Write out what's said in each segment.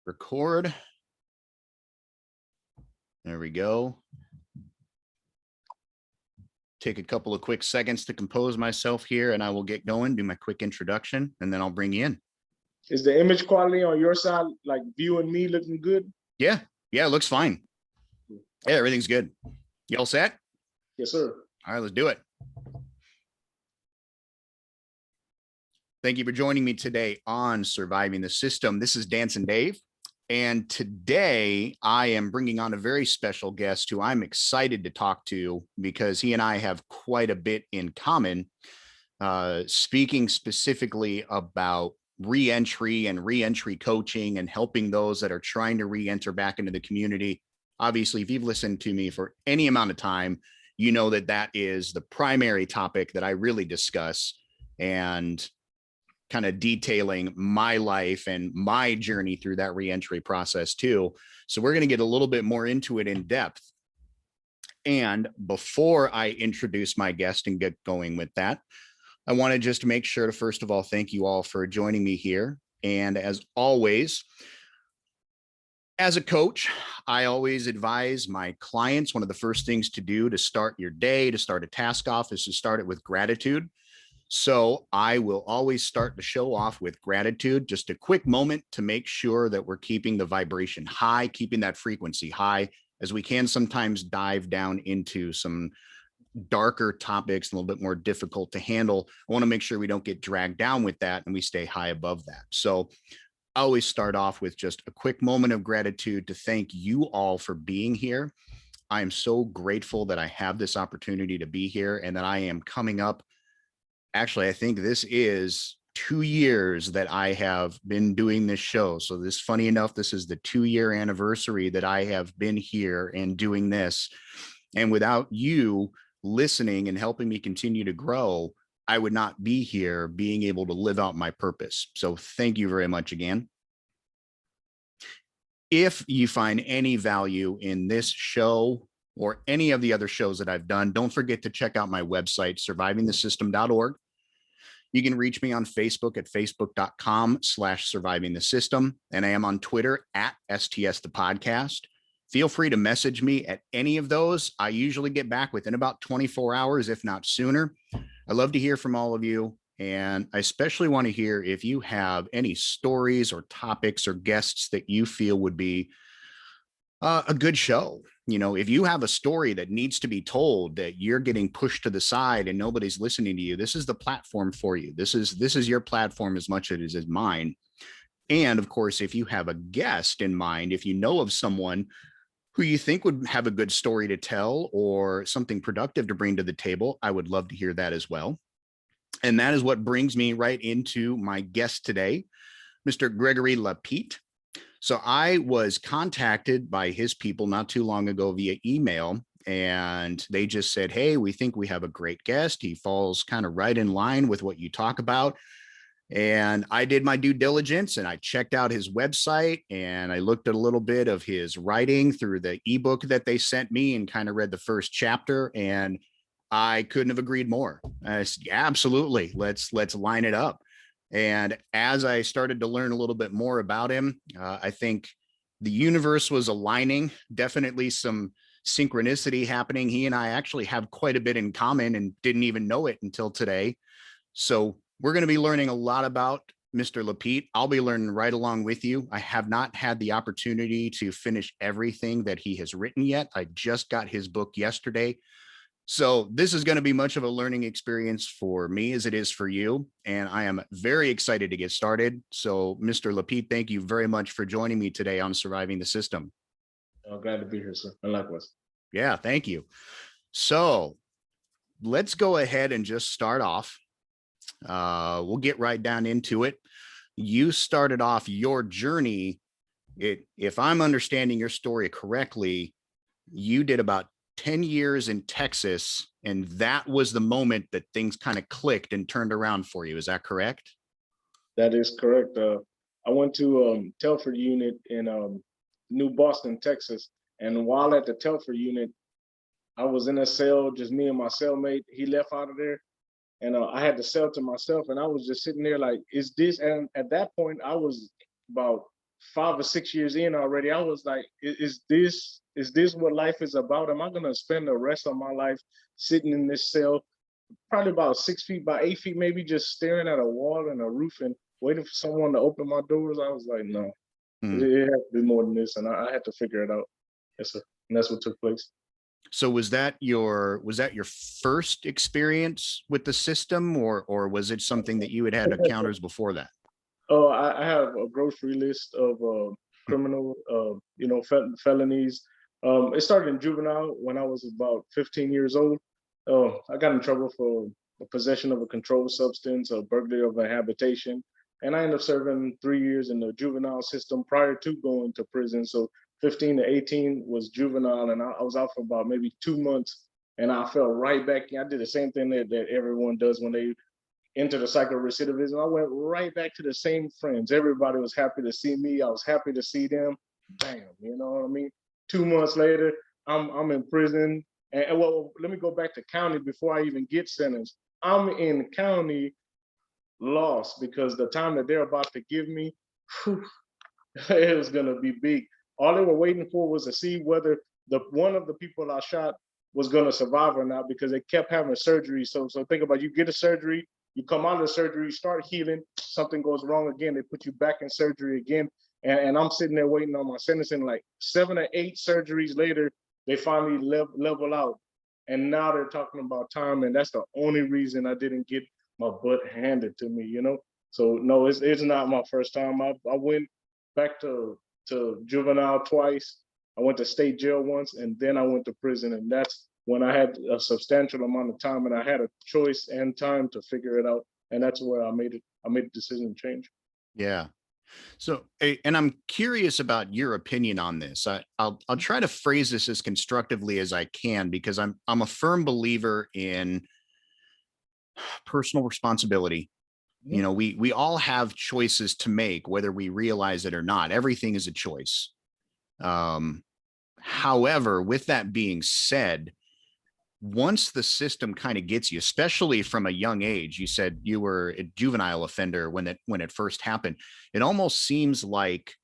record. There we go. Take a couple of quick seconds to compose myself here and I will get going, do my quick introduction, and then I'll bring you in. Is the image quality on your side, like viewing me, looking good? Yeah, it looks fine. Yeah, everything's good. You all set? Yes, sir. All right, let's do it. Thank you for joining me today on Surviving the System. This is Dancing Dave, and today I am bringing on a very special guest who I'm excited to talk to because he and I have quite a bit in common, speaking specifically about re-entry and re-entry coaching and helping those that are trying to re-enter back into the community. Obviously, if you've listened to me for any amount of time, you know that that is the primary topic that I really discuss, and kind of detailing my life and my journey through that re-entry process too. So we're going to get a little bit more into it in depth. And before I introduce my guest and get going with that, I want to just make sure to, first of all, thank you all for joining me here. And as always, as a coach, I always advise my clients, one of the first things to do to start your day, to start a task off, is to start it with gratitude. So I will always start the show off with gratitude, just a quick moment to make sure that we're keeping the vibration high, keeping that frequency high, as we can sometimes dive down into some darker topics, a little bit more difficult to handle. I want to make sure we don't get dragged down with that and we stay high above that. So I always start off with just a quick moment of gratitude to thank you all for being here. I am so grateful that I have this opportunity to be here and that I am coming up. Actually, I think this is 2 years that I have been doing this show. So this, funny enough, this is the 2-year anniversary that I have been here and doing this. And without you listening and helping me continue to grow, I would not be here being able to live out my purpose. So thank you very much again. If you find any value in this show or any of the other shows that I've done, don't forget to check out my website, survivingthesystem.org. You can reach me on Facebook at facebook.com/survivingthesystem. And I am on Twitter at STS the podcast. Feel free to message me at any of those. I usually get back within about 24 hours, if not sooner. I love to hear from all of you. And I especially want to hear if you have any stories or topics or guests that you feel would be a good show. You know, if you have a story that needs to be told, that you're getting pushed to the side and nobody's listening to you, this is the platform for you. This is your platform as much as it is mine. And of course, if you have a guest in mind, if you know of someone who you think would have a good story to tell or something productive to bring to the table, I would love to hear that as well. And that is what brings me right into my guest today, Mr. Gregory Lapite. So I was contacted by his people not too long ago via email, and they just said, hey, we think we have a great guest. He falls kind of right in line with what you talk about. And I did my due diligence and I checked out his website and I looked at a little bit of his writing through the ebook that they sent me and kind of read the first chapter, and I couldn't have agreed more. I said, yeah, absolutely. Let's line it up. And as I started to learn a little bit more about him, I think the universe was aligning, definitely some synchronicity happening. He and I actually have quite a bit in common and didn't even know it until today. So we're going to be learning a lot about Mr. Lapite. I'll be learning right along with you. I have not had the opportunity to finish everything that he has written yet. I just got his book yesterday. So this is going to be much of a learning experience for me as it is for you. And I am very excited to get started. So Mr. Lapite, thank you very much for joining me today on Surviving the System. I'm glad to be here, sir. And likewise. Yeah, thank you. So let's go ahead and just start off. We'll get right down into it. You started off your journey. If I'm understanding your story correctly, you did about 10 years in Texas, and that was the moment that things kind of clicked and turned around for you. Is that correct? That is correct. I went to Telford unit in New Boston, Texas. And while at the Telford unit, I was in a cell, just me and my cellmate. He left out of there. And I had the cell to myself. And I was just sitting there like, is this? And at that point, I was about 5 or 6 years in already, I was like, is this what life is about? Am I gonna spend the rest of my life sitting in this cell, probably about 6 feet by 8 feet, maybe just staring at a wall and a roof and waiting for someone to open my doors? I was like, no, it has to be more than this, and I had to figure it out. Yes, sir. And that's what took place. So was that your first experience with the system, or was it something that you had had encounters before that? Oh, I have a grocery list of criminal, felonies. It started in juvenile when I was about 15 years old. I got in trouble for possession of a controlled substance, a burglary of a habitation, and I ended up serving 3 years in the juvenile system prior to going to prison. So 15 to 18 was juvenile, and I was out for about maybe 2 months, and I fell right back in. I did the same thing that everyone does when they enter the cycle of recidivism. I went right back to the same friends. Everybody was happy to see me. I was happy to see them. Bam, you know what I mean? 2 months later, I'm in prison. And well, let me go back to county before I even get sentenced. I'm in county lost because the time that they're about to give me, whew, it was gonna be big. All they were waiting for was to see whether the one of the people I shot was gonna survive or not, because they kept having surgery. So think about, you get a surgery, you come out of the surgery, start healing, something goes wrong again, they put you back in surgery again. And I'm sitting there waiting on my sentencing, like 7 or 8 surgeries later, they finally level out. And now they're talking about time, and that's the only reason I didn't get my butt handed to me, you know? So no, it's not my first time. I went back to juvenile twice. I went to state jail once, and then I went to prison. And that's when I had a substantial amount of time and I had a choice and time to figure it out. And that's where I made the decision to change. Yeah. So, and I'm curious about your opinion on this. I'll try to phrase this as constructively as I can, because I'm a firm believer in personal responsibility. You know, we all have choices to make, whether we realize it or not. Everything is a choice. However, with that being said, once the system kind of gets you, especially from a young age, you said you were a juvenile offender when it first happened. It almost seems like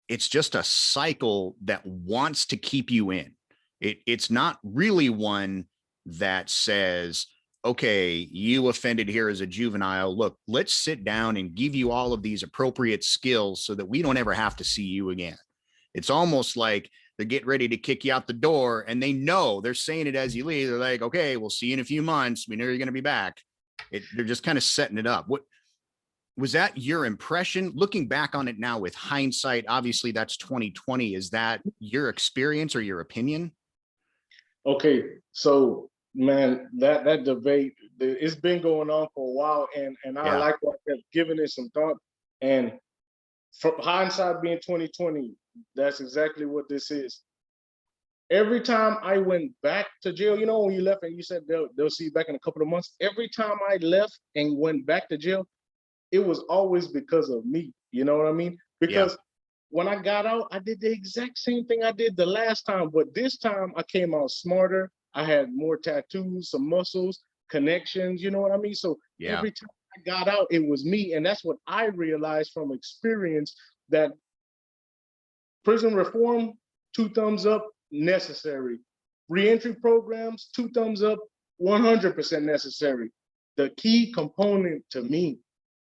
it's just a cycle that wants to keep you in. It's not really one that says, okay, you offended here as a juvenile. Look, let's sit down and give you all of these appropriate skills so that we don't ever have to see you again. It's almost like they're getting ready to kick you out the door, and they know, they're saying it as you leave. They're like, okay, we'll see you in a few months. We know you're going to be back. They're just kind of setting it up. What was that your impression looking back on it now with hindsight? Obviously that's 2020. Is that your experience or your opinion? Okay, so man, that debate, it's been going on for a while, and I like what I've given it some thought. And from hindsight being 2020, that's exactly what this is. Every time I went back to jail, you know, when you left and you said they'll see you back in a couple of months. Every time I left and went back to jail, it was always because of me. You know what I mean? Because when I got out, I did the exact same thing I did the last time, but this time I came out smarter. I had more tattoos, some muscles, connections, you know what I mean? So every time I got out, it was me. And that's what I realized from experience, that prison reform, 2 thumbs up, necessary. Reentry programs, 2 thumbs up, 100% necessary. The key component to me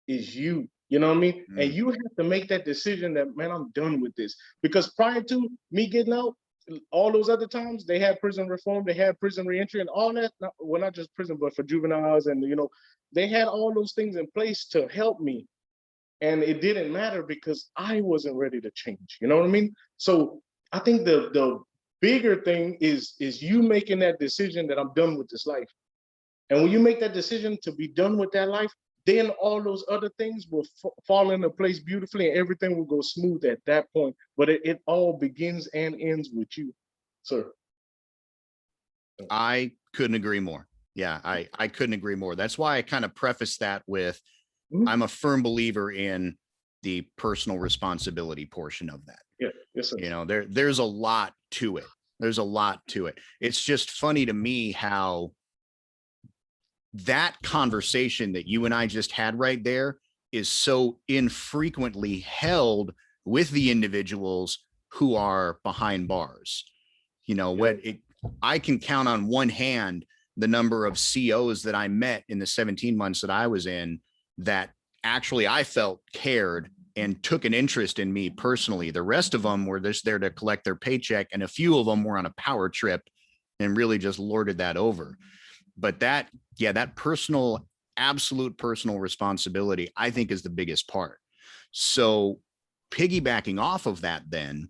is you. You know what I mean? And you have to make that decision that, man, I'm done with this. Because prior to me getting out, all those other times, they had prison reform, they had prison reentry and all that. Well, not just prison, but for juveniles. And, you know, they had all those things in place to help me. And it didn't matter because I wasn't ready to change. You know what I mean? So I think the bigger thing is you making that decision that I'm done with this life. And when you make that decision to be done with that life, then all those other things will fall into place beautifully, and everything will go smooth at that point. But it all begins and ends with you, sir. I couldn't agree more. Yeah, I couldn't agree more. That's why I kind of preface that with, I'm a firm believer in the personal responsibility portion of that. Yeah, yes, sir. You know, there's a lot to it. There's a lot to it. It's just funny to me how that conversation that you and I just had right there is so infrequently held with the individuals who are behind bars. You know, I can count on one hand the number of COs that I met in the 17 months that I was in that actually I felt cared and took an interest in me personally. The rest of them were just there to collect their paycheck, and a few of them were on a power trip and really just lorded that over. But that personal, absolute personal responsibility, I think, is the biggest part. So piggybacking off of that, then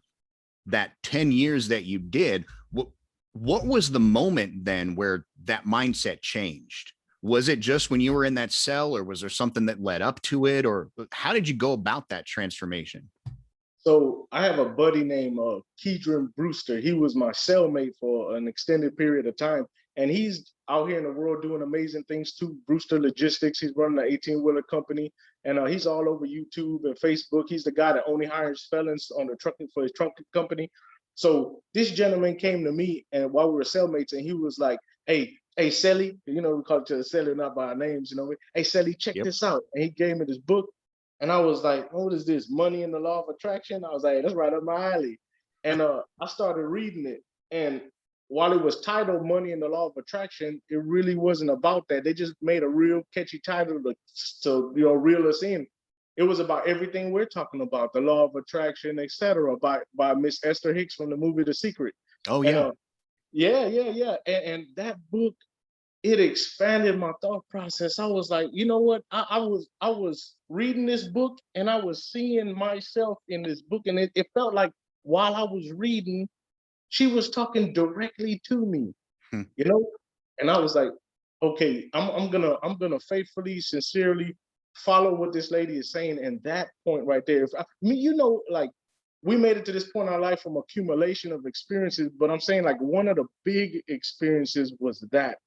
that 10 years that you did, what was the moment then where that mindset changed? Was it just when you were in that cell, or was there something that led up to it, or how did you go about that transformation? So I have a buddy named Keedron Brewster. He was my cellmate for an extended period of time, and he's out here in the world doing amazing things too. Brewster Logistics. He's running an 18-wheeler company, and he's all over YouTube and Facebook. He's the guy that only hires felons on the trucking for his trucking company. So this gentleman came to me, and while we were cellmates, and he was like, "Hey, Sally," you know, we call each other Sally, not by our names, you know. "Hey, Sally, check this out." And he gave me this book. And I was like, "Oh, what is this? Money and the Law of Attraction?" I was like, "That's right up my alley." And I started reading it. And while it was titled Money and the Law of Attraction, it really wasn't about that. They just made a real catchy title to reel us in. It was about everything we're talking about, the law of attraction, etc., by Miss Esther Hicks from the movie The Secret. Oh, yeah. And yeah. And that book, it expanded my thought process. I was like, you know what? I was reading this book, and I was seeing myself in this book, and it felt like while I was reading, she was talking directly to me, you know. And I was like, okay, I'm gonna faithfully, sincerely follow what this lady is saying. And that point right there, like, we made it to this point in our life from accumulation of experiences, but I'm saying, like, one of the big experiences was that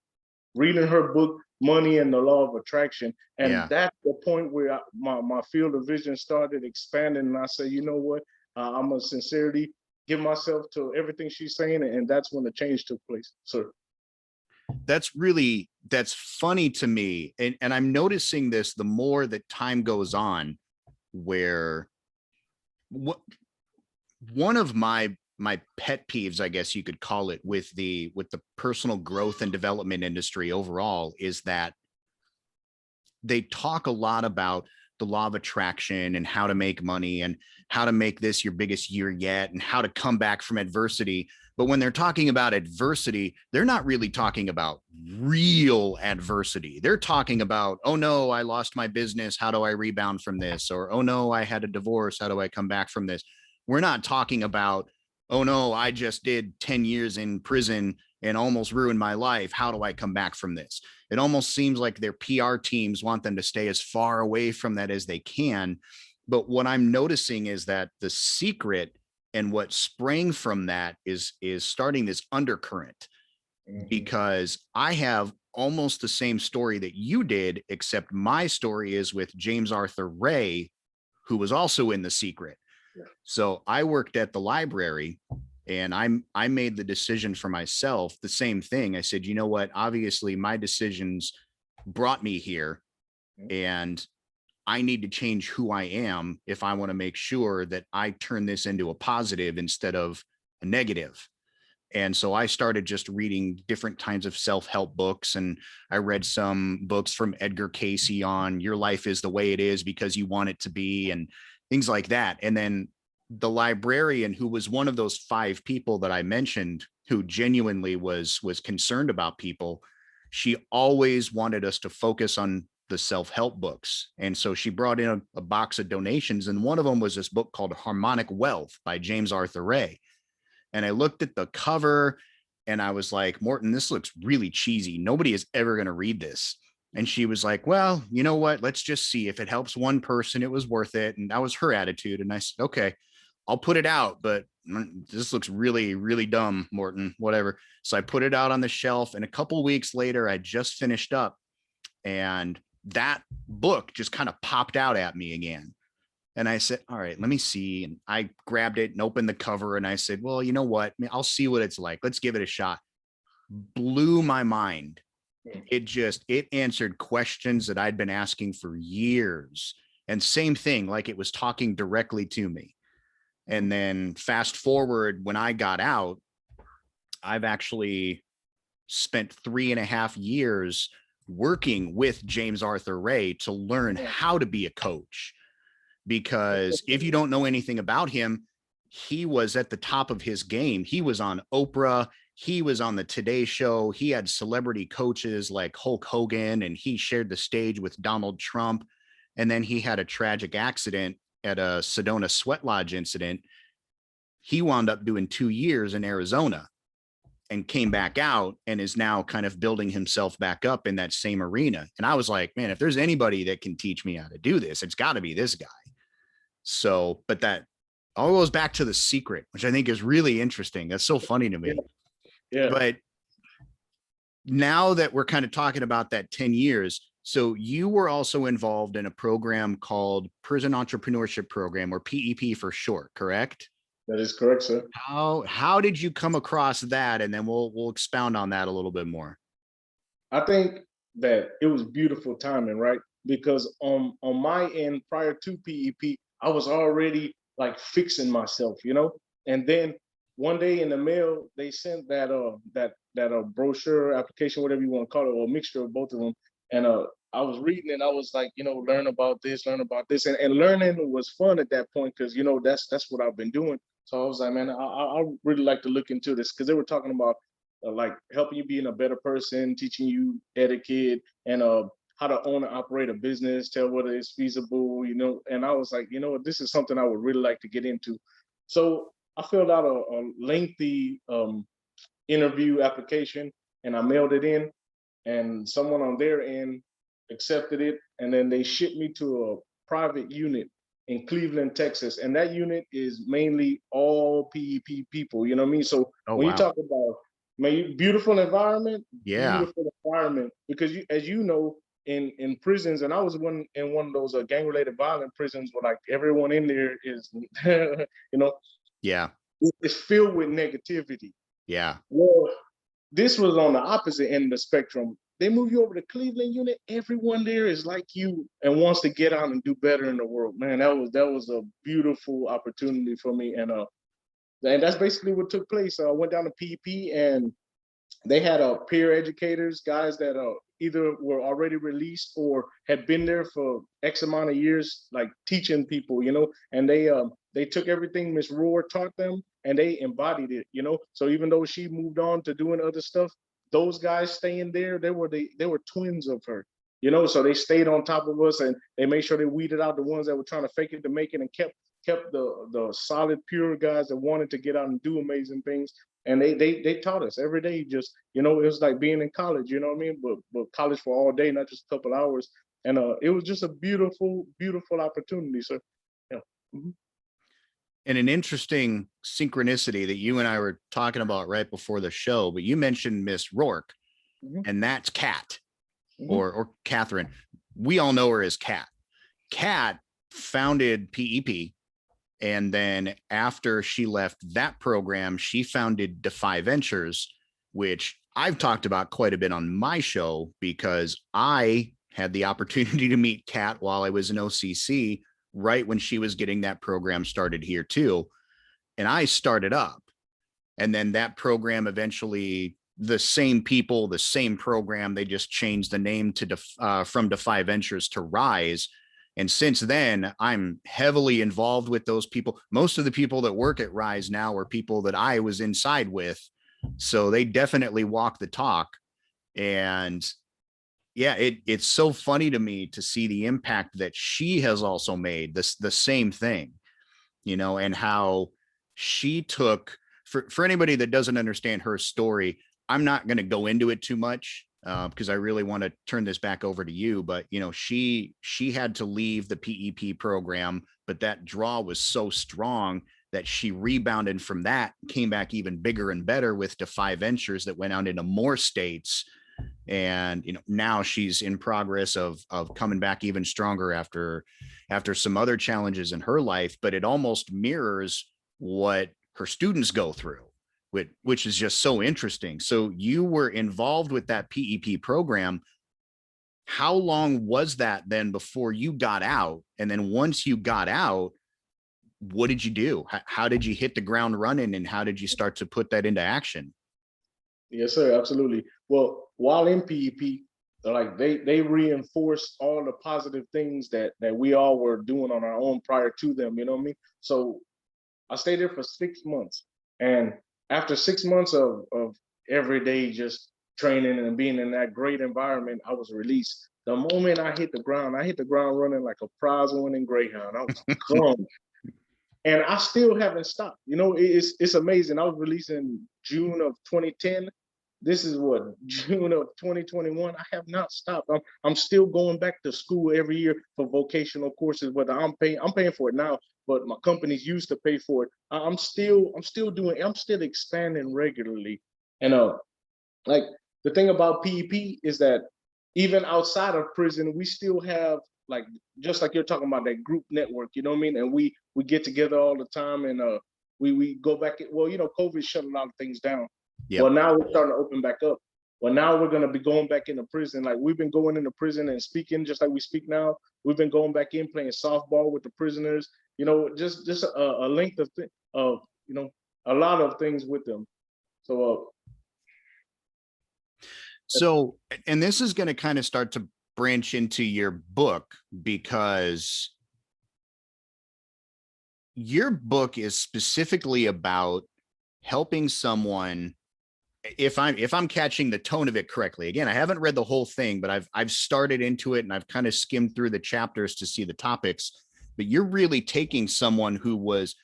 reading her book, Money and the Law of Attraction. And that's the point where my field of vision started expanding. And I said, you know what? I'm going to sincerely give myself to everything she's saying. And that's when the change took place, sir. That's funny to me. And I'm noticing this the more that time goes on, where one of my pet peeves, I guess you could call it, with the personal growth and development industry overall, is that they talk a lot about the law of attraction and how to make money and how to make this your biggest year yet and how to come back from adversity. But when they're talking about adversity, they're not really talking about real adversity. They're talking about, oh no, I lost my business. How do I rebound from this? Or, oh no, I had a divorce. How do I come back from this? We're not talking about, oh no, I just did 10 years in prison and almost ruined my life. How do I come back from this? It almost seems like their PR teams want them to stay as far away from that as they can. But what I'm noticing is that the secret and what sprang from that is starting this undercurrent, because I have almost the same story that you did, except my story is with James Arthur Wray, who was also in The Secret. So I worked at the library, and I made the decision for myself, the same thing. I said, you know what, obviously my decisions brought me here, and I need to change who I am if I want to make sure that I turn this into a positive instead of a negative. And so I started just reading different kinds of self-help books. And I read some books from Edgar Cayce on your life is the way it is because you want it to be, and things like that. And then the librarian, who was one of those 5 people that I mentioned, who genuinely was concerned about people, she always wanted us to focus on the self-help books. And so she brought in a box of donations, and one of them was this book called Harmonic Wealth by James Arthur Wray. And I looked at the cover and I was like, Morton, this looks really cheesy. Nobody is ever going to read this. And she was like, well, you know what? Let's just see if it helps one person, it was worth it. And that was her attitude. And I said, okay, I'll put it out, but this looks really, really dumb, Morton, whatever. So I put it out on the shelf, and a couple weeks later, I just finished up, and that book just kind of popped out at me again. And I said, all right, let me see. And I grabbed it and opened the cover, and I said, well, you know what? I'll see what it's like. Let's give it a shot. Blew my mind. It answered questions that I'd been asking for years. And same thing, like it was talking directly to me. And then fast forward, when I got out, I've actually spent 3.5 years working with James Arthur Ray to learn how to be a coach. Because if you don't know anything about him, he was at the top of his game. He was on Oprah. He was on the Today Show. He had celebrity coaches like Hulk Hogan, and he shared the stage with Donald Trump. And then he had a tragic accident at a Sedona Sweat Lodge incident. He wound up doing 2 years in Arizona and came back out and is now kind of building himself back up in that same arena. And I was like, man, if there's anybody that can teach me how to do this, it's got to be this guy. So, but that all goes back to The Secret, which I think is really interesting. That's so funny to me. Yeah. But now that we're kind of talking about that 10 years, so you were also involved in a program called Prison Entrepreneurship Program, or PEP for short, correct? That is correct, sir. How did you come across that? And then we'll expound on that a little bit more. I think that it was beautiful timing, right? Because on my end, prior to PEP, I was already like fixing myself, you know. And then one day in the mail, they sent that brochure, application, whatever you want to call it, or a mixture of both of them. And I was reading and I was like, you know, learn about this. And learning was fun at that point because, you know, that's what I've been doing. So I was like, man, I really like to look into this, because they were talking about like helping you being a better person, teaching you etiquette, and how to own and operate a business, tell whether it's feasible, you know. And I was like, you know, this is something I would really like to get into. So I filled out a lengthy interview application and I mailed it in, and someone on their end accepted it, and then they shipped me to a private unit in Cleveland, Texas. And that unit is mainly all PEP people, you know what I mean? So when you talk about, man, beautiful environment, beautiful environment, because you, as you know, in prisons, and I was in one of those gang-related violent prisons where like everyone in there is, you know, it's filled with negativity. Yeah. Well, this was on the opposite end of the spectrum. They move you over to Cleveland unit. Everyone there is like you and wants to get out and do better in the world. Man, that was a beautiful opportunity for me, and that's basically what took place. I went down to PEP, and they had peer educators, guys that either were already released or had been there for X amount of years, like teaching people, you know. And they took everything Miss Rohr taught them and they embodied it, you know. So even though she moved on to doing other stuff, those guys staying there, they were twins of her, you know. So they stayed on top of us, and they made sure they weeded out the ones that were trying to fake it to make it, and kept the solid, pure guys that wanted to get out and do amazing things. And they taught us every day. Just, you know, it was like being in college, you know what I mean? But college for all day, not just a couple hours. And it was just a beautiful, beautiful opportunity. So, yeah. Mm-hmm. And an interesting synchronicity that you and I were talking about right before the show, but you mentioned Miss Rourke, and that's Kat, or Catherine. We all know her as Kat. Kat founded PEP, and then after she left that program, she founded Defy Ventures, which I've talked about quite a bit on my show, because I had the opportunity to meet Kat while I was in OCC, right when she was getting that program started here too. And I started up, and then that program eventually, the same people, the same program, they just changed the name to from Defy Ventures to Rise. And since then, I'm heavily involved with those people. Most of the people that work at Rise now are people that I was inside with. So they definitely walk the talk. And yeah, it's so funny to me to see the impact that she has also made, the same thing, you know, and how she took, for anybody that doesn't understand her story, I'm not going to go into it too much, because I really want to turn this back over to you. But, you know, she had to leave the PEP program, but that draw was so strong that she rebounded from that, came back even bigger and better with Defy Ventures that went out into more states. And, you know, now she's in progress of coming back even stronger after some other challenges in her life. But it almost mirrors what her students go through, which is just so interesting. So you were involved with that PEP program. How long was that then before you got out? And then once you got out, what did you do? How did you hit the ground running, and how did you start to put that into action? Yes, sir. Absolutely. Well, while in PEP, like they reinforced all the positive things that we all were doing on our own prior to them. You know what I mean? So I stayed there for 6 months, and after 6 months of every day just training and being in that great environment, I was released. The moment I hit the ground, running like a prize-winning greyhound. I was gone. And I still haven't stopped. You know, it's amazing. I was released in June of 2010. This is what, June of 2021. I have not stopped. I'm still going back to school every year for vocational courses. Whether I'm paying for it now, but my companies used to pay for it. I'm still expanding regularly. And like the thing about PEP is that even outside of prison, we still have, like, just like you're talking about, that group network, you know what I mean? And we get together all the time, and we go back. Well, you know, COVID shut a lot of things down. Yep. Well, now we're starting to open back up. Well, now we're gonna be going back into prison. Like, we've been going into prison and speaking just like we speak now. We've been going back in playing softball with the prisoners. You know, just a length of you know, a lot of things with them. So, and this is going to kind of start to branch into your book, because your book is specifically about helping someone. If I'm catching the tone of it correctly, again, I haven't read the whole thing, but I've started into it and I've kind of skimmed through the chapters to see the topics. But you're really taking someone who was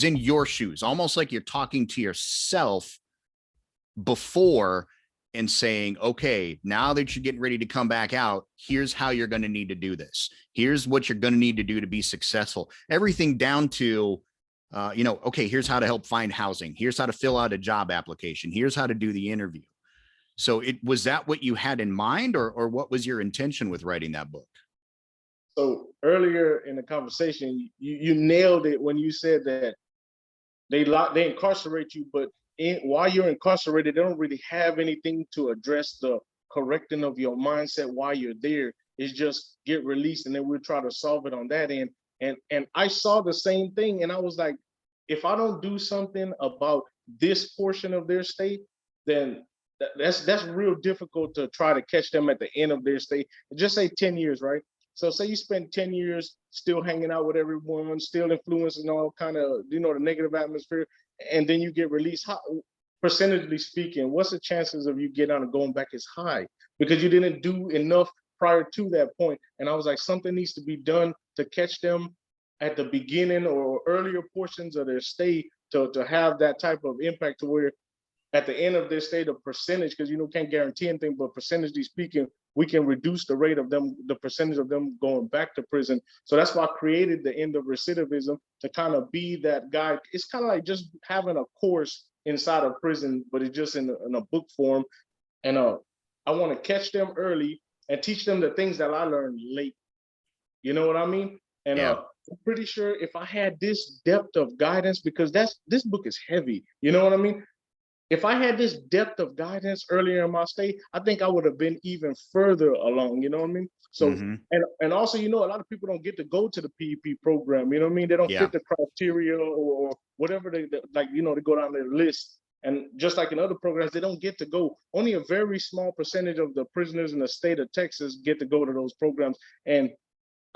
in your shoes, almost like you're talking to yourself before, and saying, okay, now that you're getting ready to come back out, here's how you're going to need to do this. Here's what you're going to need to do to be successful. Everything down to, you know, okay, here's how to help find housing. Here's how to fill out a job application. Here's how to do the interview. So was that what you had in mind, or what was your intention with writing that book? So earlier in the conversation, you nailed it when you said that they incarcerate you, but while you're incarcerated, they don't really have anything to address the correcting of your mindset while you're there. It's just get released, and then we'll try to solve it on that end. And I saw the same thing, and I was like, if I don't do something about this portion of their stay, then that's real difficult to try to catch them at the end of their stay. Just say 10 years, right? So say you spend 10 years still hanging out with everyone, still influencing all kind of, you know, the negative atmosphere, and then you get released. How, percentage speaking, what's the chances of you getting out and going back is high, because you didn't do enough prior to that point. And I was like, something needs to be done to catch them at the beginning or earlier portions of their stay to have that type of impact, to where at the end of their stay, the percentage, because, you know, can't guarantee anything, but percentage speaking, we can reduce the rate of them, the percentage of them going back to prison. So that's why I created the End of Recidivism, to kind of be that guide. It's kind of like just having a course inside of prison, but it's just in a book form. And I want to catch them early and teach them the things that I learned late. You know what I mean? And Yeah. I'm pretty sure if I had this depth of guidance, because this book is heavy, you know what I mean? If I had this depth of guidance earlier in my stay, I think I would have been even further along, you know what I mean? So, and also, you know, a lot of people don't get to go to the PEP program, you know what I mean? They don't fit the criteria or whatever they like, you know, they go down their list. And just like in other programs, they don't get to go. Only a very small percentage of the prisoners in the state of Texas get to go to those programs. And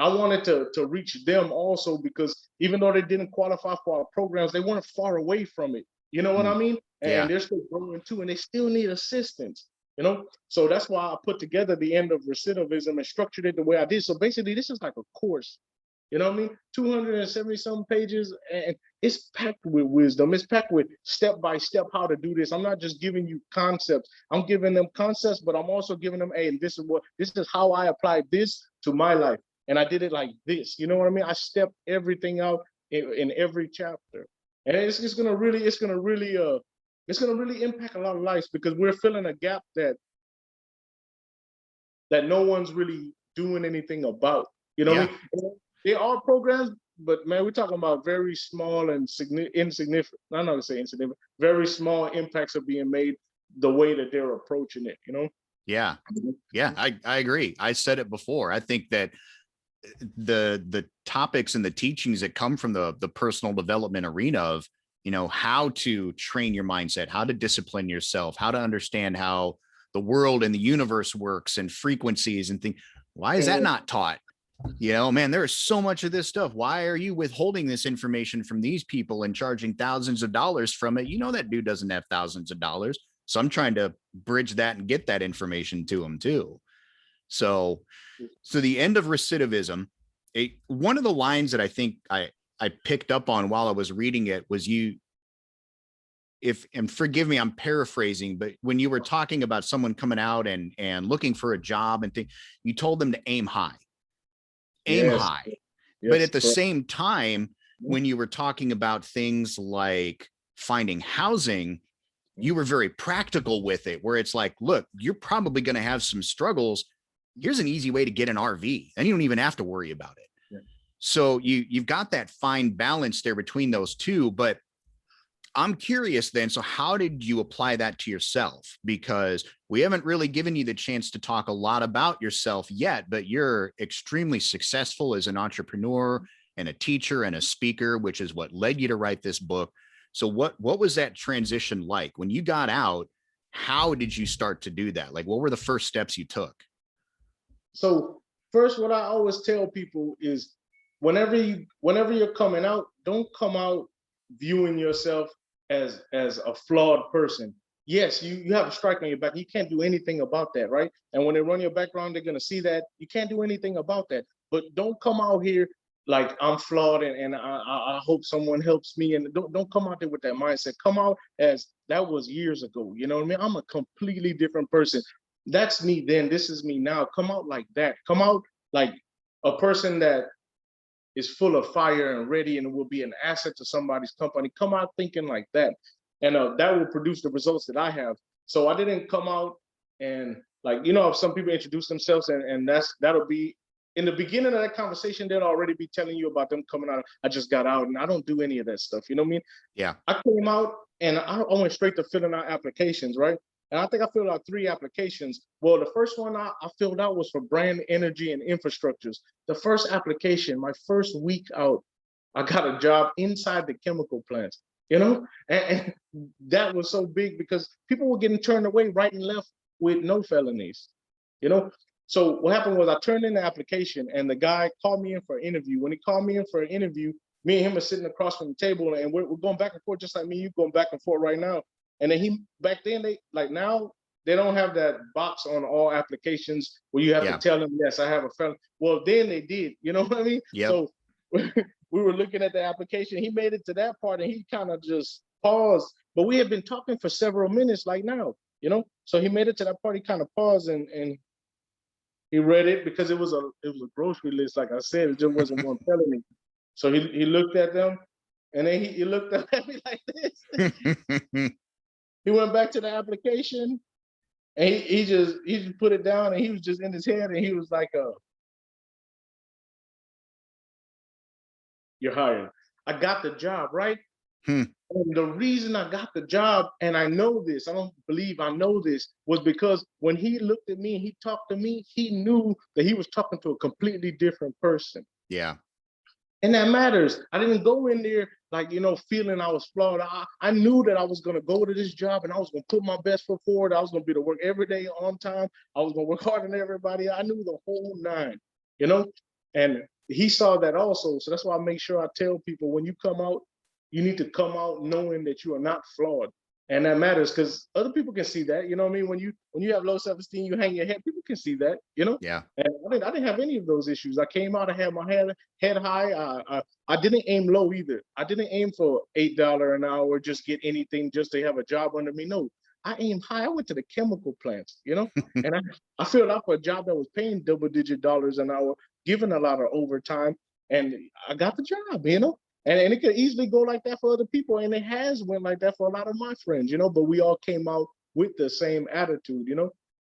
I wanted to reach them also, because even though they didn't qualify for our programs, they weren't far away from it. You know what I mean? And they're still growing too, and they still need assistance, you know? So that's why I put together the End of Recidivism and structured it the way I did. So basically, this is like a course, you know what I mean? 270 some pages, and it's packed with wisdom. It's packed with step-by-step how to do this. I'm not just giving you concepts. I'm giving them concepts, but I'm also giving them, hey, this is how I applied this to my life. And I did it like this, you know what I mean? I stepped everything out in every chapter. And it's gonna really impact a lot of lives, because we're filling a gap that no one's really doing anything about. You know what I mean? There are programs, but man, we're talking about very small and insignificant. I'm not gonna say insignificant. Very small impacts are being made the way that they're approaching it. You know? Yeah, I agree. I said it before. I think that the topics and the teachings that come from the personal development arena of, how to train your mindset, how to discipline yourself, how to understand how the world and the universe works and frequencies and things. Why is that not taught? Man, there is so much of this stuff. Why are you withholding this information from these people and charging thousands of dollars from it? That dude doesn't have thousands of dollars. So I'm trying to bridge that and get that information to him too. So the end of recidivism, one of the lines that I think I picked up on while I was reading it was and forgive me, I'm paraphrasing, but when you were talking about someone coming out and looking for a job and you told them to aim high. Yes. But at the same time, when you were talking about things like finding housing, you were very practical with it, where it's like, look, you're probably going to have some struggles. Here's an easy way to get an RV, and you don't even have to worry about it. Yeah. So you've got that fine balance there between those two. But I'm curious then, so how did you apply that to yourself? Because we haven't really given you the chance to talk a lot about yourself yet, but you're extremely successful as an entrepreneur and a teacher and a speaker, which is what led you to write this book. So what was that transition like? When you got out, how did you start to do that? Like, what were the first steps you took? So first, what I always tell people is whenever you're coming out, don't come out viewing yourself as a flawed person. Yes, you have a strike on your back. You can't do anything about that, right? And when they run your background, they're going to see that. You can't do anything about that. But don't come out here like I'm flawed and I hope someone helps me. And don't come out there with that mindset. Come out as that was years ago. You know what I mean? I'm a completely different person. That's me then. This is me now. Come out like that. Come out like a person that is full of fire and ready and will be an asset to somebody's company. Come out thinking like that. And that will produce the results that I have. So I didn't come out and if some people introduce themselves and that'll be in the beginning of that conversation, they'll already be telling you about them coming out. I just got out and I don't do any of that stuff. You know what I mean? Yeah. I came out and I went straight to filling out applications, right? And I think I filled out 3 applications. Well, the first one I filled out was for brand energy and infrastructures. The first application, my first week out, I got a job inside the chemical plants, and that was so big because people were getting turned away right and left with no felonies, So what happened was I turned in the application and the guy called me in for an interview. When he called me in for an interview, me and him are sitting across from the table and we're going back and forth just like me and you going back and forth right now. And then back then now they don't have that box on all applications where you have to tell them, yes, I have a felony. Well, then they did, you know what I mean? Yep. So we were looking at the application. He made it to that part and he kind of just paused, but we had been talking for several minutes like now, So he made it to that part, he kind of paused and he read it because it was a grocery list. Like I said, it just wasn't one felony. So he looked at them and then he looked up at me like this. He went back to the application and he just put it down and he was just in his head and he was like, you're hired. I got the job, right? And the reason I got the job, and I know this, I don't believe I know this, was because when he looked at me and he talked to me, he knew that he was talking to a completely different person. Yeah. And that matters. I didn't go in there feeling I was flawed. I knew that I was going to go to this job and I was going to put my best foot forward. I was going to be to work every day on time. I was going to work harder than everybody. I knew the whole 9, and he saw that also. So that's why I make sure I tell people when you come out, you need to come out knowing that you are not flawed. And that matters because other people can see that, you know what I mean? When you have low self-esteem, you hang your head, people can see that, Yeah. And I didn't have any of those issues. I came out, I had my head high. I didn't aim low either. I didn't aim for $8 an hour, just get anything just to have a job under me. No, I aimed high. I went to the chemical plants, and I filled out for a job that was paying double-digit dollars an hour, giving a lot of overtime, and I got the job, And it could easily go like that for other people. And it has went like that for a lot of my friends, but we all came out with the same attitude,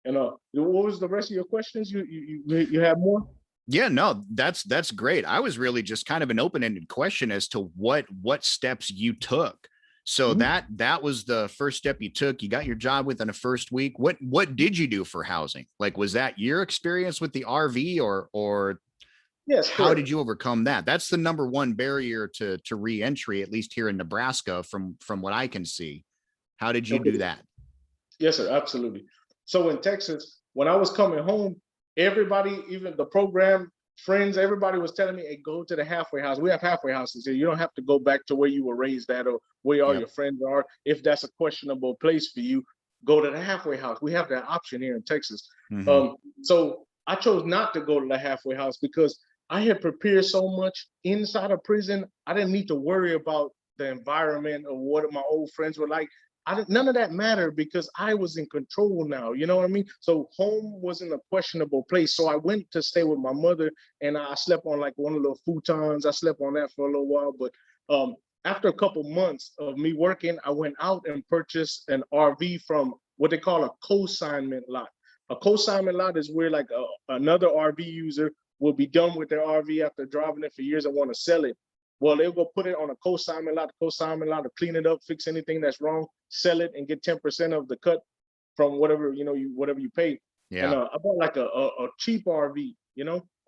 And what was the rest of your questions? You have more? Yeah, no, that's great. I was really just kind of an open-ended question as to what steps you took. So that was the first step you took. You got your job within the first week. What did you do for housing? Like, was that your experience with the RV or Yes, How did correct. you overcome that? That's the number one barrier to reentry, at least here in Nebraska, from what I can see. How did you Okay. do that? Yes, sir. Absolutely. So in Texas, when I was coming home, everybody, even the program friends, everybody was telling me, "Hey, go to the halfway house. We have halfway houses here. You don't have to go back to where you were raised at or where all your Yep. friends are. If that's a questionable place for you, go to the halfway house. We have that option here in Texas." Hmm. So I chose not to go to the halfway house because I had prepared so much inside of prison. I didn't need to worry about the environment or what my old friends were like. None of that mattered because I was in control now. You know what I mean? So home wasn't a questionable place. So I went to stay with my mother, and I slept on like one of the futons. I slept on that for a little while, but um, after a couple months of me working, I went out and purchased an RV from what they call a co-signment lot. A co-signment lot is where like another RV user will be done with their RV after driving it for years and want to sell it. Well, they'll go put it on a co-signment lot. The co-signment lot to clean it up, fix anything that's wrong, sell it, and get 10% of the cut from whatever whatever you pay. And Yeah. I bought like a cheap RV,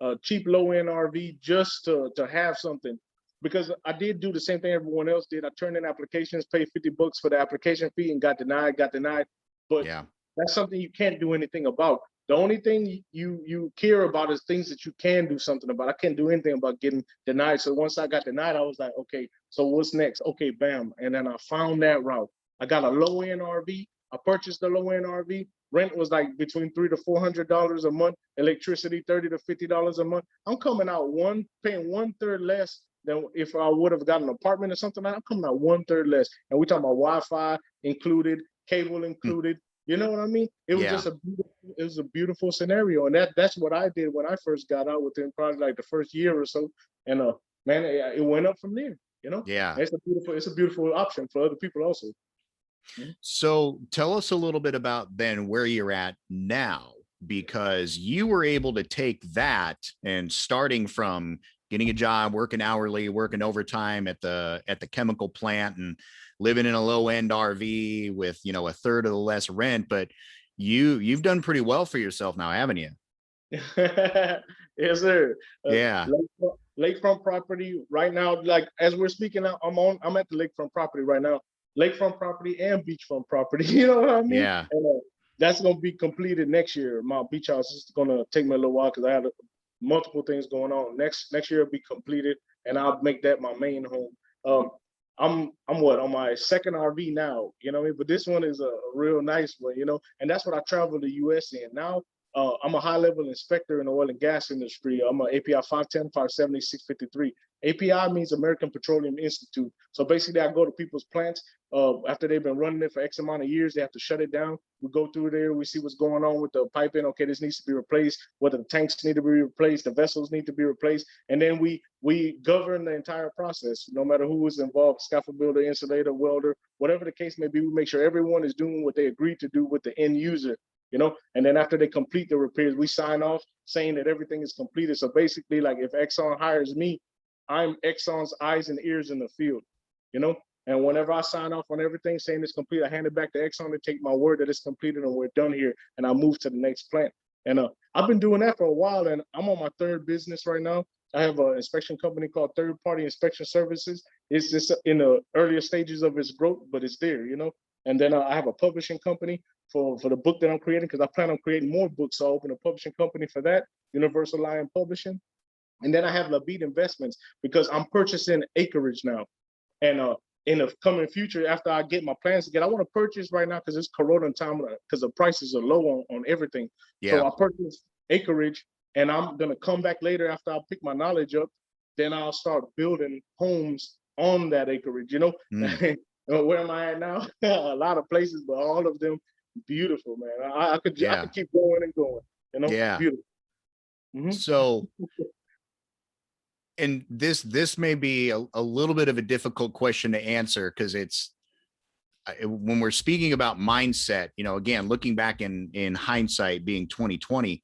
a cheap low end RV just to have something. Because I did do the same thing everyone else did. I turned in applications, paid $50 for the application fee, and got denied. But Yeah. that's something you can't do anything about. The only thing you care about is things that you can do something about. I can't do anything about getting denied. So once I got denied, I was like, okay, so what's next? Okay, bam. And then I found that route. I got a low end RV. I purchased the low end RV. Rent was like between $300 to $400 a month. Electricity $30 to $50 a month. I'm coming out paying 1/3 less than if I would have gotten an apartment or something. I'm coming out 1/3 less. And we talking about Wi-Fi included, cable Hmm. included. You know what I mean? It was Yeah. just a beautiful scenario, and that's what I did when I first got out within probably like the first year or so, and man, it went up from there. You know, Yeah. it's a beautiful option for other people also. Mhm. So tell us a little bit about then where you're at now, because you were able to take that and starting from getting a job, working hourly, working overtime at the chemical plant and living in a low end RV with, a third of the less rent, but you've done pretty well for yourself now, haven't you? Yes, sir. Yeah. Lakefront property right now. Like as we're speaking now, I'm at the lakefront property right now. Lakefront property and beachfront property. You know what I mean? Yeah. And that's gonna be completed next year. My beach house is gonna take me a little while because I have multiple things going on. Next year it'll be completed, and I'll make that my main home. Um, I'm what on my second RV now. You know what I mean? But this one is a real nice one. And that's what I travel the U.S. in now. I'm a high-level inspector in the oil and gas industry. I'm an API 510, 570, 653. API means American Petroleum Institute. So basically, I go to people's plants after they've been running it for X amount of years. They have to shut it down. We go through there. We see what's going on with the piping. Okay, this needs to be replaced. Whether the tanks need to be replaced, the vessels need to be replaced, and then we govern the entire process. No matter who is involved, scaffold builder, insulator, welder, whatever the case may be, we make sure everyone is doing what they agreed to do with the end user. And then after they complete the repairs, we sign off saying that everything is completed. So basically, like if Exxon hires me, I'm Exxon's eyes and ears in the field, you know. And whenever I sign off on everything saying it's complete, I hand it back to Exxon to take my word that it's completed and we're done here, and I move to the next plant. And I've been doing that for a while, and I'm on my third business right now. I have an inspection company called Third Party Inspection Services. It's just in the earlier stages of its growth, but it's there. And then I have a publishing company for the book that I'm creating because I plan on creating more books. So I'll open a publishing company for that, Universal Lion Publishing. And then I have LaBeet Investments because I'm purchasing acreage now. And in the coming future, after I get my plans together, I want to purchase right now because it's Corona time because the prices are low on everything. So Yeah. I purchase acreage, and I'm gonna come back later after I pick my knowledge up. Then I'll start building homes on that acreage. Mm. Where am I at now? A lot of places, but all of them beautiful, man. I Yeah. could keep going and going. Yeah. Beautiful. Hmm. So, and this may be a little bit of a difficult question to answer because it's when we're speaking about mindset, again, looking back in hindsight being 2020,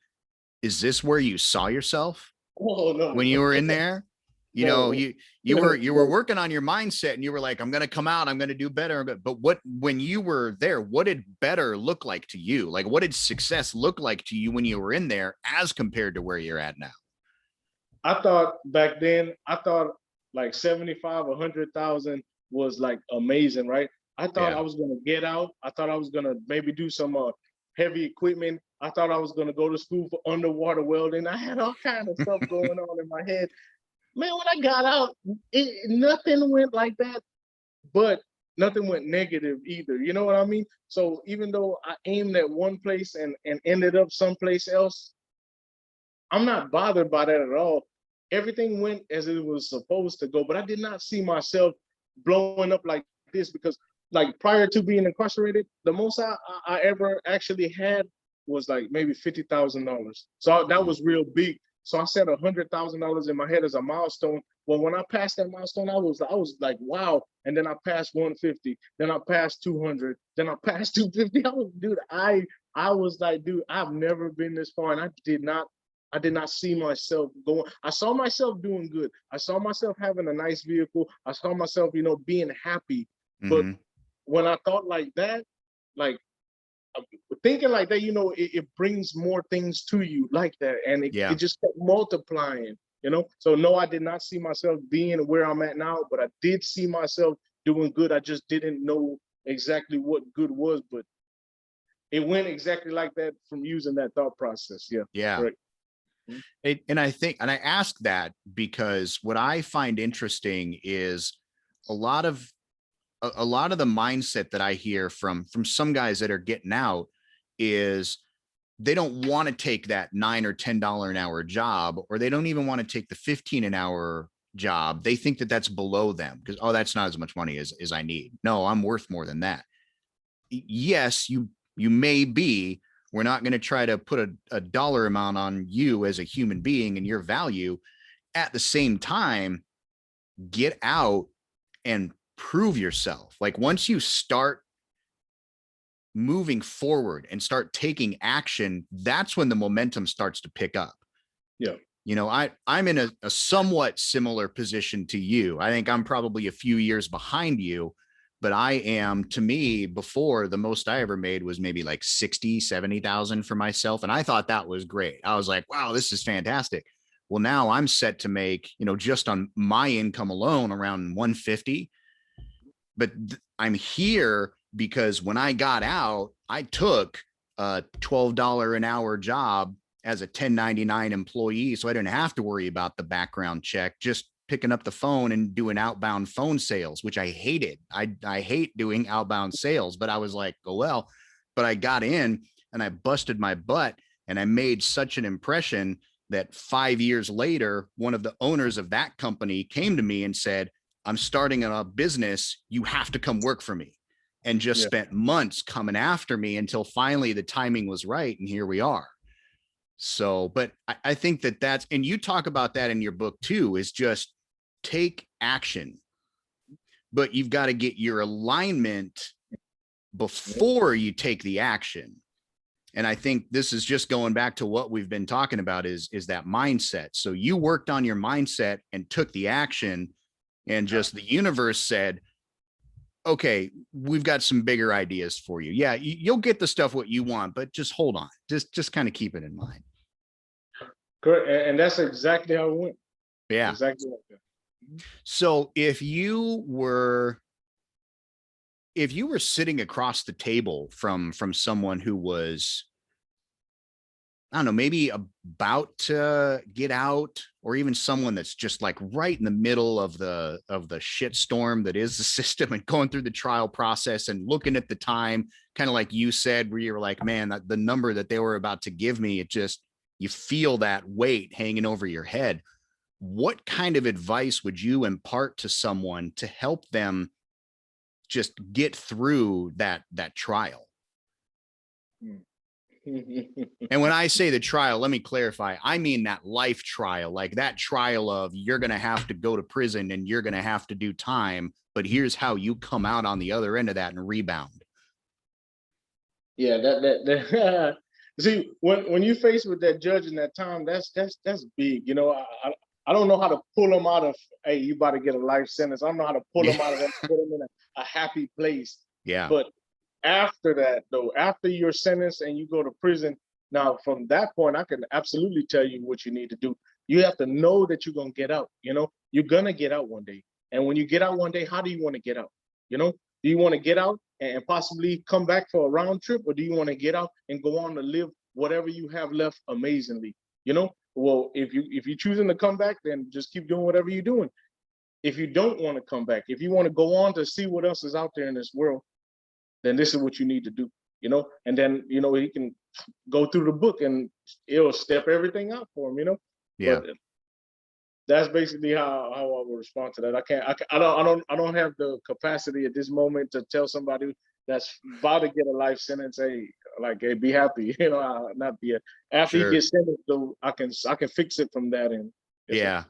is this where you saw yourself Oh when no, you were in there? no, You were no. working on your mindset and you were like, I'm going to come out, I'm going to do better. But when you were there, what did better look like to you? Like, what did success look like to you when you were in there as compared to where you're at now? I thought back then, I thought like 75, 100,000 was like amazing, right? I thought Yeah. I was gonna get out. I thought I was gonna maybe do some heavy equipment. I thought I was gonna go to school for underwater welding. I had all kind of stuff going on in my head. Man, when I got out, nothing went like that, but nothing went negative either. You know what I mean? So even though I aimed at one place and ended up someplace else, I'm not bothered by that at all. Everything went as it was supposed to go, but I did not see myself blowing up like this because, like, prior to being incarcerated, the most I ever actually had was like maybe $50,000. So that was real big. So I set $100,000 in my head as a milestone. Well, when I passed that milestone, I was like, wow. And then I passed 150. Then I passed 200. Then I passed 250. I was like, dude, I've never been this far, and I did not see myself going. I saw myself doing good. I saw myself having a nice vehicle. I saw myself, being happy. But Hmm. when I thought like that, like thinking like that, it brings more things to you like that. And it Yeah. just kept multiplying. So no, I did not see myself being where I'm at now, but I did see myself doing good. I just didn't know exactly what good was, but it went exactly like that from using that thought process. Yeah, Yeah. correct. And I ask that because what I find interesting is a lot of a lot of the mindset that I hear from some guys that are getting out is they don't want to take that $9 or $10 an hour job, or they don't even want to take the 15 an hour job. They think that that's below them because, oh, that's not as much money as I need. No, I'm worth more than that. Yes, you may be. We're not going to try to put a dollar amount on you as a human being and your value. At the same time, get out and prove yourself. Like once you start moving forward and start taking action, that's when the momentum starts to pick up. Yeah. I'm in a somewhat similar position to you. I think I'm probably a few years behind you, but I am, to me, before the most I ever made was maybe like 60, 70,000 for myself. And I thought that was great. I was like, wow, this is fantastic. Well, now I'm set to make, just on my income alone around 150. But I'm here because when I got out, I took a $12 an hour job as a 1099 employee. So I didn't have to worry about the background check, just picking up the phone and doing outbound phone sales, which I hated. I hate doing outbound sales, but I was like, oh, well, but I got in and I busted my butt and I made such an impression that 5 years later, one of the owners of that company came to me and said, I'm starting a business. You have to come work for me. And just Yeah. spent months coming after me until finally the timing was right. And here we are. So, but I think that's, and you talk about that in your book too, is just take action, but you've got to get your alignment before you take the action. And I think this is just going back to what we've been talking about is that mindset. So you worked on your mindset and took the action, and just the universe said, okay, we've got some bigger ideas for you. Yeah, you'll get the stuff what you want, but just hold on. Just kind of keep it in mind. Correct. And that's exactly how it went. Yeah. Exactly like that. So if you were sitting across the table from someone who was, I don't know, maybe about to get out, or even someone that's just like right in the middle of the shit storm that is the system and going through the trial process and looking at the time, kind of like you said, where you were like, man, the number that they were about to give me, it just, you feel that weight hanging over your head. What kind of advice would you impart to someone to help them just get through that trial? And when I say the trial, let me clarify. I mean that life trial, like that trial of you're going to have to go to prison and you're going to have to do time, but here's how you come out on the other end of that and rebound. Yeah, that see, when you faced with that judge in that time, that's big. I don't know how to pull them out of, hey, you about to get a life sentence. I don't know how to pull them out of that, put them in a happy place. Yeah. But after that, though, after you're sentenced and you go to prison, now from that point, I can absolutely tell you what you need to do. You have to know that you're gonna get out. You're gonna get out one day. And when you get out one day, how do you want to get out? Do you want to get out and possibly come back for a round trip, or do you want to get out and go on to live whatever you have left amazingly? Well, if you're choosing to come back, then just keep doing whatever you're doing. If you don't want to come back, if you want to go on to see what else is out there in this world, then this is what you need to do. And then he can go through the book and it'll step everything out for him. Yeah. But that's basically how I would respond to that. I don't have the capacity at this moment to tell somebody that's about to get a life sentence, hey, be happy, not be after Sure. he gets sentenced, though, I can fix it from that end. Yeah.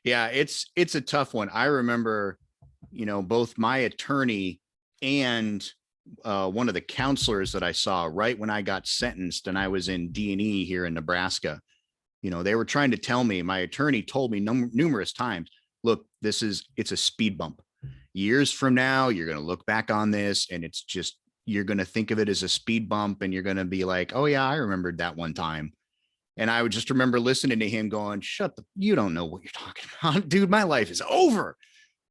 It's a tough one. I remember, both my attorney and one of the counselors that I saw right when I got sentenced, and I was in D&E here in Nebraska. They were trying to tell me, my attorney told me numerous times, look, it's a speed bump. Years from now, you're going to look back on this and it's just, you're going to think of it as a speed bump and you're going to be like, oh yeah, I remembered that one time. And I would just remember listening to him going, you don't know what you're talking about, dude, my life is over.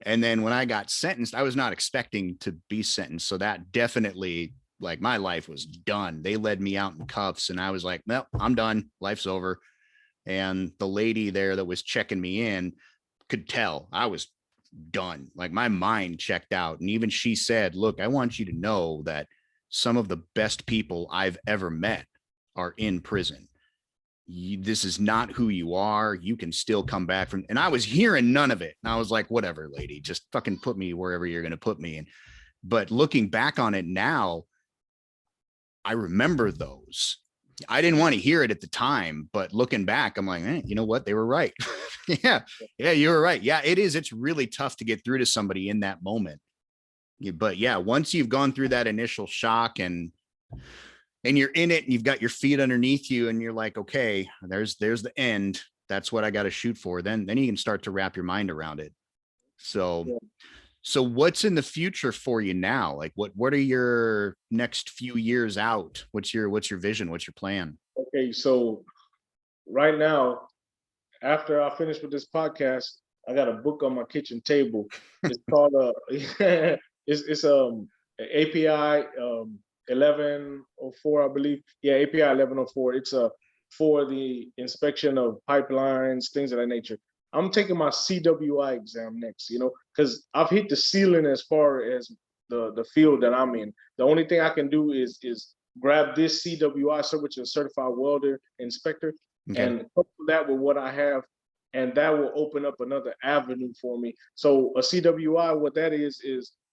And then when I got sentenced, I was not expecting to be sentenced. So that definitely, my life was done. They led me out in cuffs and I was like, no, I'm done. Life's over. And the lady there that was checking me in could tell I was done. My mind checked out. And even she said, look, I want you to know that some of the best people I've ever met are in prison. This is not who you are. You can still come back from, and I was hearing none of it. And I was like, whatever, lady, just fucking put me wherever you're going to put me. But looking back on it now, I remember those. I didn't want to hear it at the time, but looking back, I'm like, you know what? They were right. Yeah, you were right. Yeah, it is. It's really tough to get through to somebody in that moment. But yeah, once you've gone through that initial shock and you're in it and you've got your feet underneath you and you're like, okay, there's the end. That's what I got to shoot for. Then you can start to wrap your mind around it. So what's in the future for you now? What are your next few years out? What's your vision? What's your plan? Okay, so right now, after I finish with this podcast, I got a book on my kitchen table. It's called it's API 1104, I believe. Yeah, API 1104. It's for the inspection of pipelines, things of that nature. I'm taking my CWI exam next, because I've hit the ceiling as far as the field that I'm in. The only thing I can do is grab this CWI, which is a certified welder inspector, and couple that with what I have, and that will open up another avenue for me. So a CWI, what that is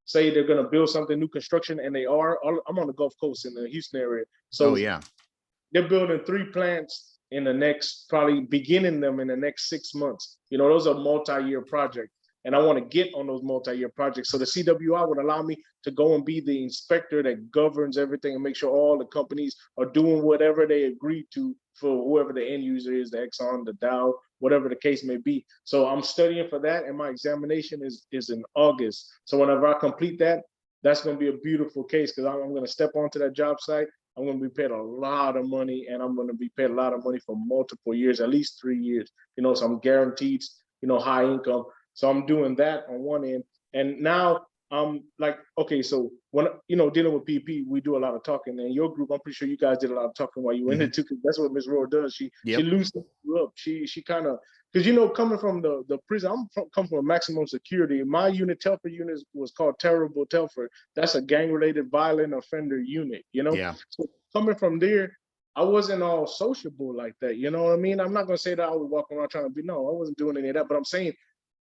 say they're going to build something, new construction, and they are. I'm on the Gulf Coast in the Houston area. So they're building 3 plants in the next, probably beginning them in the next 6 months. Those are multi-year projects. And I want to get on those multi-year projects. So the CWI would allow me to go and be the inspector that governs everything and make sure all the companies are doing whatever they agreed to for whoever the end user is, the Exxon, the Dow, whatever the case may be. So I'm studying for that, and my examination is in August. So whenever I complete that, that's going to be a beautiful case, because I'm going to step onto that job site. I'm going to be paid a lot of money, and I'm going to be paid a lot of money for multiple years, at least 3 years. So I'm guaranteed, high income. So I'm doing that on one end. And now I'm like, okay, so when, dealing with PP, we do a lot of talking. And your group, I'm pretty sure you guys did a lot of talking while you were in it too, because that's what Ms. Rowe does. She loosens you up. She kind of, because, coming from the prison, come from maximum security. My unit, Telford unit, was called Terrible Telford. That's a gang-related violent offender unit, So coming from there, I wasn't all sociable like that. You know what I mean? I'm not going to say that I was walking around trying to be, no, I wasn't doing any of that, but I'm saying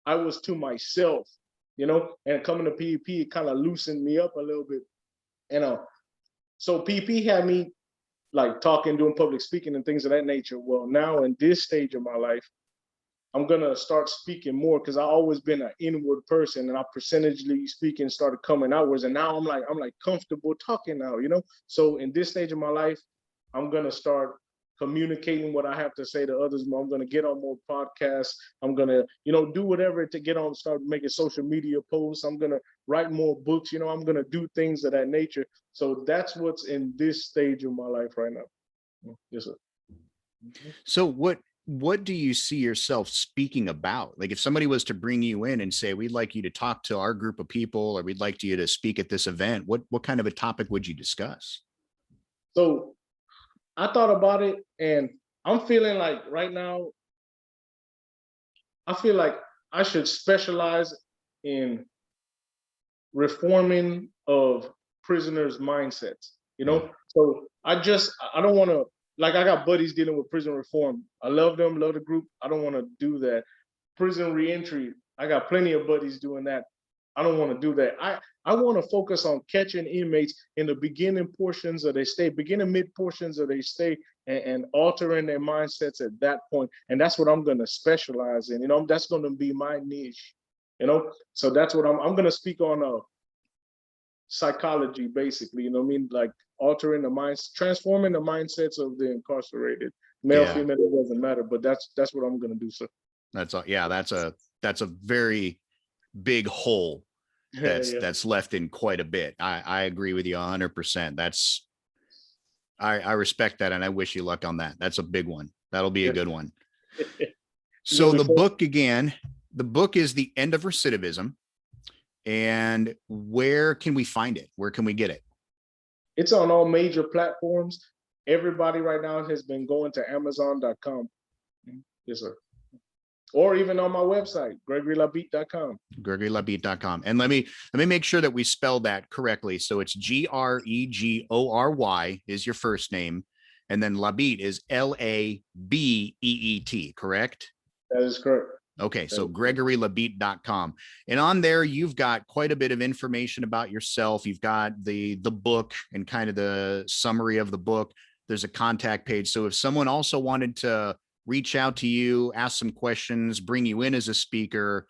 I was to myself, and coming to PEP, it kind of loosened me up a little bit. So PEP had me talking, doing public speaking and things of that nature. Well, now in this stage of my life, I'm going to start speaking more, because I've always been an inward person, and I percentagely speaking started coming outwards. And now I'm comfortable talking now, So in this stage of my life, I'm going to start communicating what I have to say to others more. I'm going to get on more podcasts. I'm going to, do whatever to get on, start making social media posts. I'm going to write more books. I'm going to do things of that nature. So that's what's in this stage of my life right now. Yes, sir. So what do you see yourself speaking about? Like if somebody was to bring you in and say, we'd like you to talk to our group of people, or we'd like you to speak at this event, what kind of a topic would you discuss? So I thought about it, and I'm feeling like right now, I feel like I should specialize in reforming of prisoners' mindsets. You Mm. know, so I don't want to, like, I got buddies dealing with prison reform. I love them, love the group. I don't want to do that. Prison reentry, I got plenty of buddies doing that. I don't want to do that. I want to focus on catching inmates in the beginning portions of their stay, beginning mid portions of their stay, and altering their mindsets at that point. And that's what I'm going to specialize in. You know, that's going to be my niche. You know, so that's what I'm going to speak on. Psychology, basically, you know what I mean? Like altering the minds, transforming the mindsets of the incarcerated, male, Yeah, female, it doesn't matter, but that's what I'm gonna do, sir. that's a, yeah, that's a very big hole Yeah, yeah. that's left in quite a bit. I agree with you 100%. That's, I respect that. And I wish you luck on that. That's a big one. That'll be a Yeah. good one. You know, So the before book again, the book is The End of Recidivism. And where can we find it? Where can we get it? it's on all major platforms. Everybody right now has been going to Amazon.com. Yes, sir. Or even on my website, GregoryLaBeet.com. GregoryLaBeet.com. And let me make sure that we spell that correctly. So it's Gregory is your first name, and then Labeet is Labeet, correct? That is correct. Okay, so GregoryLaBeet.com. And on there, you've got quite a bit of information about yourself. You've got the book and kind of the summary of the book. There's a contact page. So if someone also wanted to reach out to you, ask some questions, bring you in as a speaker,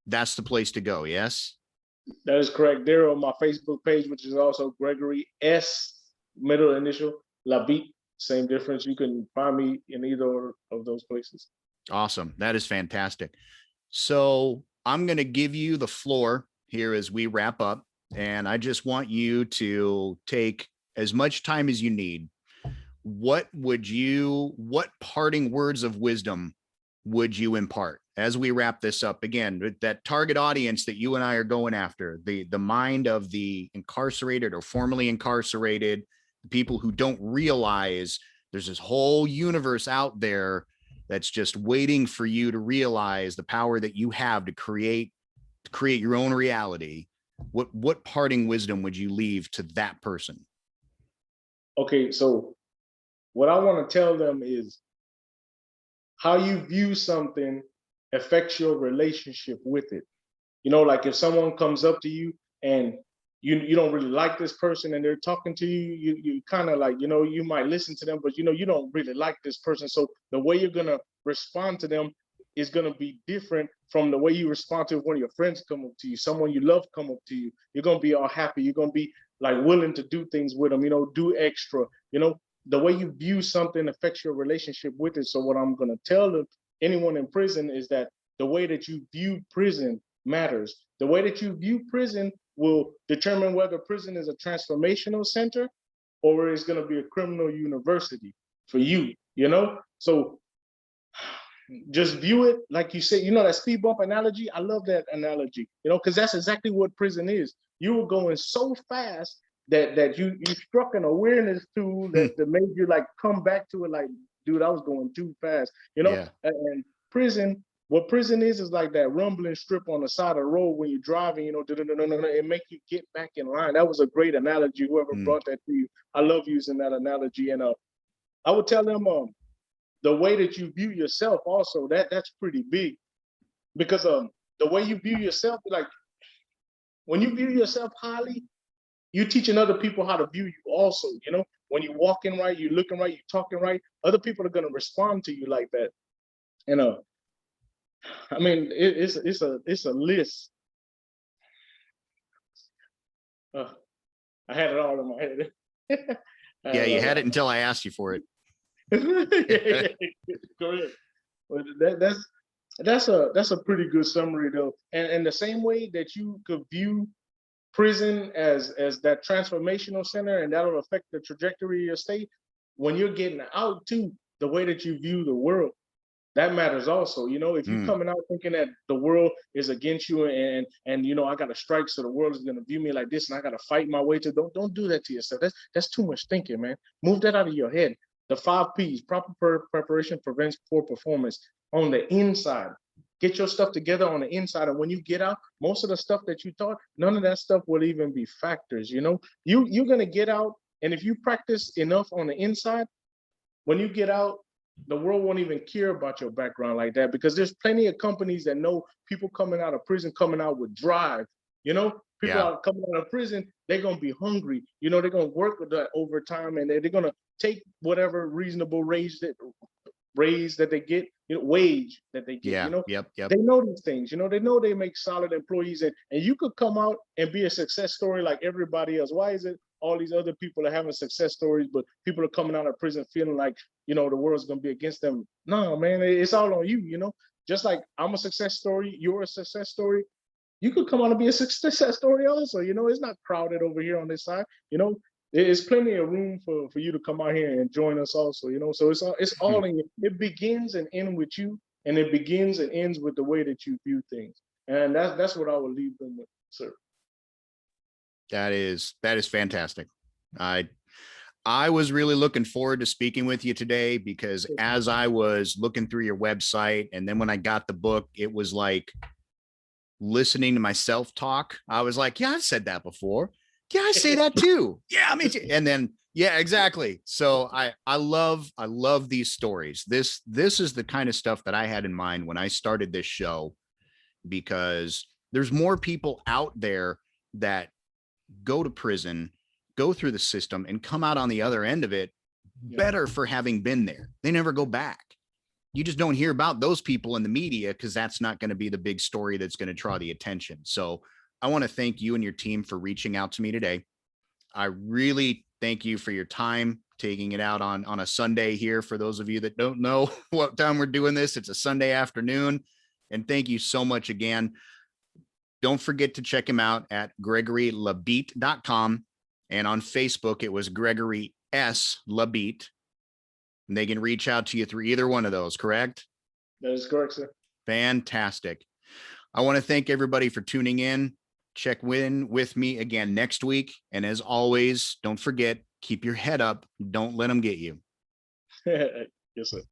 that's the place to go. Yes. That is correct. They're on my Facebook page, which is also Gregory S, middle initial, LaBeet. Same difference. You can find me in either of those places. Awesome. That is fantastic. So I'm going to give you the floor here as we wrap up. And I just want you to take as much time as you need. What parting words of wisdom would you impart as we wrap this up? Again, that target audience that you and I are going after, the mind of the incarcerated or formerly incarcerated, people who don't realize there's this whole universe out there that's just waiting for you to realize the power that you have to create your own reality. What parting wisdom would you leave to that person? Okay, so what I want to tell them is how you view something affects your relationship with it. You know, like if someone comes up to you and you don't really like this person and they're talking to you, you kind of like, you know, you might listen to them, but you know, you don't really like this person. So the way you're gonna respond to them is gonna be different from the way you respond to if one of your friends come up to you, someone you love come up to you. You're gonna be all happy. You're gonna be like willing to do things with them, you know, do extra, you know. The way you view something affects your relationship with it. So what I'm gonna tell them, anyone in prison, is that the way that you view prison matters. The way that you view prison will determine whether prison is a transformational center or it's going to be a criminal university for you, you know? So just view it like you said, you know, that speed bump analogy. I love that analogy, you know, because that's exactly what prison is. You were going so fast that you struck an awareness tool that made you like come back to it like, dude, I was going too fast, you know? Yeah. And prison, what prison is like that rumbling strip on the side of the road when you're driving, you know, it make you get back in line. That was a great analogy, whoever brought that to you. I love using that analogy. And I would tell them the way that you view yourself also, that's pretty big. Because the way you view yourself, like when you view yourself highly, you're teaching other people how to view you also, you know? When you're walking right, you're looking right, you're talking right, other people are gonna respond to you like that. And I mean, it's a list. I had it all in my head. Yeah, you had it until I asked you for it. Correct. But that's a pretty good summary though. And the same way that you could view prison as that transformational center, and that'll affect the trajectory of your state, when you're getting out too, the way that you view the world. that matters also. If you're Mm, coming out thinking that the world is against you and I got to strike, so the world is going to view me like this, and I got to fight my way to, don't do that to yourself. That's too much thinking, man. Move that out of your head. The 5 P's: proper preparation prevents poor performance on the inside. Get your stuff together on the inside, and when you get out, most of the stuff that you taught, none of that stuff will even be factors. You're going to get out, and if you practice enough on the inside, when you get out, the world won't even care about your background like that, because there's plenty of companies that know people coming out of prison, coming out with drive. People yeah. are coming out of prison, they're going to be hungry. They're going to work with that overtime, and they're going to take whatever reasonable raise that they get, wage that they get. Yeah. Yep. Yep. They know these things. They know they make solid employees, and you could come out and be a success story like everybody else. Why is it all these other people are having success stories, but people are coming out of prison feeling like the world's gonna be against them? No, man, it's all on you. Just like I'm a success story, you're a success story. You could come out and be a success story also. It's not crowded over here on this side. There's plenty of room for you to come out here and join us also. So it's all in you. It begins and ends with you, and it begins and ends with the way that you view things. And that's what I would leave them with, sir. That is fantastic. I was really looking forward to speaking with you today, because as I was looking through your website, and then when I got the book, it was like listening to myself talk. I was like, yeah, I've said that before. Yeah, I say that too. Yeah, me too. And then, yeah, exactly. So I love these stories. This is the kind of stuff that I had in mind when I started this show, because there's more people out there that go to prison, go through the system, and come out on the other end of it better for having been there. They never go back. You just don't hear about those people in the media, because that's not going to be the big story that's going to draw the attention. So I want to thank you and your team for reaching out to me today. I really thank you for your time, taking it out on a Sunday here. For those of you that don't know what time we're doing this, it's a Sunday afternoon. And thank you so much again. Don't forget to check him out at GregoryLaBeet.com. And on Facebook, it was Gregory S. LaBeet. And they can reach out to you through either one of those, correct? That is correct, sir. Fantastic. I want to thank everybody for tuning in. Check in with me again next week. And as always, don't forget, keep your head up. Don't let them get you. Yes, sir.